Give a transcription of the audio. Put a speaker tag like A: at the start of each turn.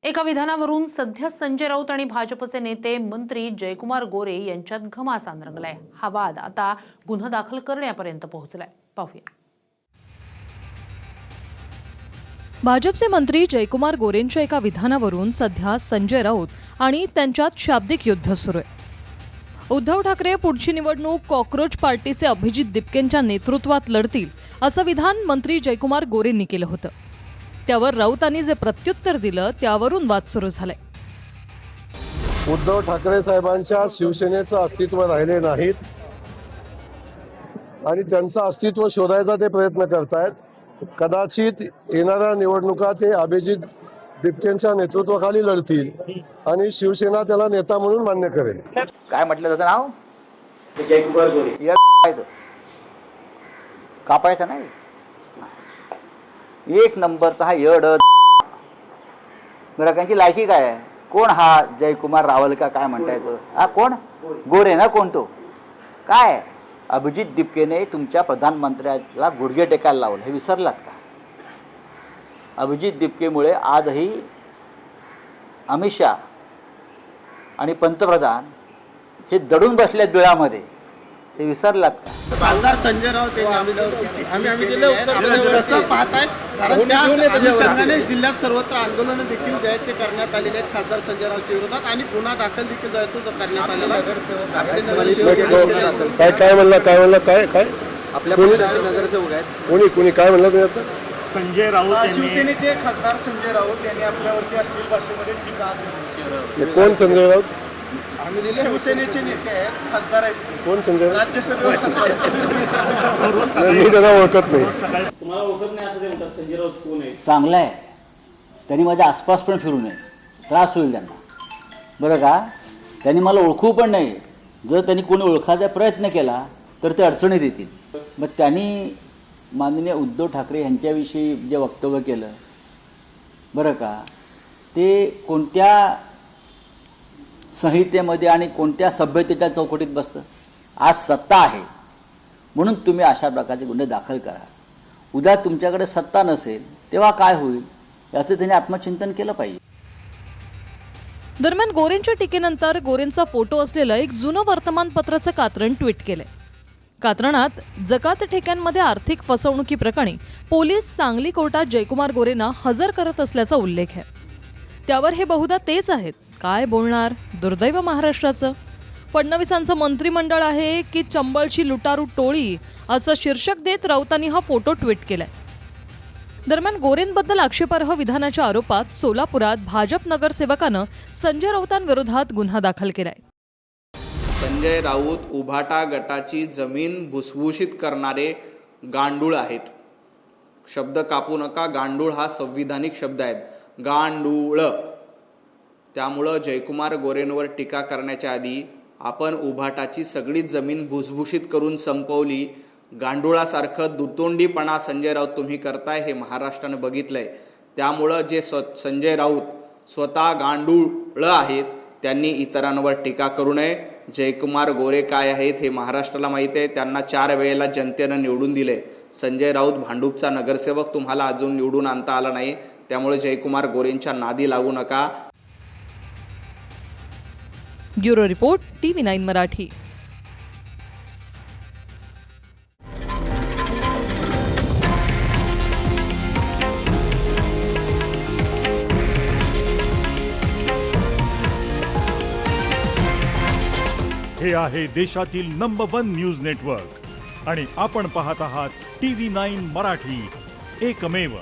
A: एका विधानावरून सध्या संजय राऊत आणि भाजपचे नेते मंत्री जयकुमार गोरे यांच्यात घमासान रंगलाय। हा वाद आता गुन्हा दाखल करण्यापर्यंत पोहोचलाय। पाहूया।
B: भाजपचे मंत्री जयकुमार गोरेंच्या एका विधानावरून सध्या संजय राऊत आणि त्यांच्यात शाब्दिक युद्ध सुरू आहे। उद्धव ठाकरे पुढची निवडणूक कॉकरोच पार्टीचे अभिजित दिपकेंच्या नेतृत्वात लढतील असं विधान मंत्री जयकुमार गोरेंनी केलं होतं। त्यावर राऊतांनी जे प्रत्युत्तर दिलं त्यावरून वाद सुरू झालाय।
C: उद्धव ठाकरे साहेबांच्या शिवसेनेचं अस्तित्व राहिले नाहीत आणि त्यांचं अस्तित्व शोधायचा ते प्रयत्न करतायत। कदाचित येणाऱ्या निवडणुका ते अभिजित दिपकेंच्या नेतृत्वाखाली लढतील आणि शिवसेना त्याला नेता म्हणून मान्य करेल।
D: काय म्हटलं त्याचं नाव? जयकुमार गोरे। कापायचं नाही, एक नंबरचा हा यड। ग्राहकांची लायकी काय आहे? कोण हा जयकुमार रावल का काय म्हणता येतं? हा कोण? गोरे ना? कोण तो? काय अभिजित दिपकेने तुमच्या प्रधानमंत्र्याला गुडघे टेकायला लावलं, हे विसरलात का? अभिजित दिपकेमुळे आजही अमित शाह आणि पंतप्रधान हे दडून बसले बिळामध्ये, हे विसरलात का?
E: खासदार संजय राऊत कसं पाहताय? कारण त्याच अनुषंगाने जिल्ह्यात सर्वत्र आंदोलनं देखील जे आहेत ते करण्यात आलेले आहेत खासदार संजय राऊतच्या विरोधात आणि गुन्हा दाखल देखील करण्यात आलेला आहे।
C: काय म्हणला काय
F: आपल्या नगरसेवक आहेत
C: कोणी काय म्हणलं तुम्ही आता?
F: संजय राऊत
E: शिवसेनेचे खासदार संजय राऊत यांनी आपल्यावरती अश्लील भाषेमध्ये टीका केली।
C: कोण संजय राऊत?
E: शिवसेनेचे नेते आहेत, खासदार आहेत।
C: कोण संजय राऊत?
E: राज्यसभेवर
C: मी त्यांना ओळखत नाही।
F: तुम्हाला ओळखत नाही असं ते म्हणतात। संजय राऊत कोण आहे?
D: चांगलं आहे, त्यांनी माझ्या आसपास पण फिरू नये, त्रास होईल त्यांना, बरं का? त्यांनी मला ओळखू पण नाही। जर त्यांनी कोणी ओळखायचा प्रयत्न केला तर ते अडचणीत येतील। मग त्यांनी माननीय उद्धव ठाकरे यांच्याविषयी जे वक्तव्य केलं, बरं का, ते कोणत्या संहितेमध्ये आणि कोणत्या सभ्यतेच्या चौकटीत बसतं? आज सत्ता आहे म्हणून तुम्ही अशा प्रकारचे गुन्हे दाखल करा। उद्या तुमच्याकडे सत्ता नसेल तेव्हा काय होईल याचं त्यांनी आत्मचिंतन केलं पाहिजे।
B: दरम्यान गोरेंच्या टीकेनंतर गोरेंचा फोटो असलेलं एक जुनं वर्तमानपत्राचं कात्रण ट्विट केलंय। कात्रणात जकात ठेक्यांमध्ये आर्थिक फसवणुकीप्रकरणी पोलीस सांगली कोर्टात जयकुमार गोरेंना हजर करत असल्याचा उल्लेख आहे। त्यावर हे बहुधा तेच आहेत। काय बोलणार? दुर्दैव महाराष्ट्राचं। फडणवीसांचं मंत्रिमंडळ आहे की चंबळची लुटारू टोळी, असं शीर्षक देत राऊतांनी हा फोटो ट्विट केलाय। दरम्यान गोरेंबद्दल आक्षेपार्ह विधानाच्या आरोपात सोलापुरात भाजप नगरसेवकानं संजय राऊतांविरोधात गुन्हा दाखल केलाय।
G: संजय राऊत उभाटा गटाची जमीन भुसभुशीत करणारे गांडूळ आहेत। शब्द कापू नका, गांडूळ हा संविधानिक शब्द आहे, गांडूळ। त्यामुळं जयकुमार गोरेंवर टीका करण्याच्या आधी आपण उभाटाची सगळीच जमीन भुसभुशीत करून संपवली। गांडुळासारखं दुतोंडीपणा संजय राऊत तुम्ही करताय हे महाराष्ट्रानं बघितलंय। त्यामुळं जे संजय राऊत स्वतः गांडूळ आहेत त्यांनी इतरांवर टीका करू नये। जयकुमार गोरे काय आहेत हे महाराष्ट्राला माहीत आहे। त्यांना 4 वेळेला जनतेनं निवडून दिले। संजय राऊत भांडूपचा नगरसेवक तुम्हाला अजून निवडून आणता आला नाही, त्यामुळे जयकुमार गोरेंच्या नादी लागू नका।
B: Bureau report, TV9 Marathi.
H: हे आहे देशातील नंबर 1 न्यूज नेटवर्क आणि आपण पाहत आहात TV9 मराठी, एकमेव।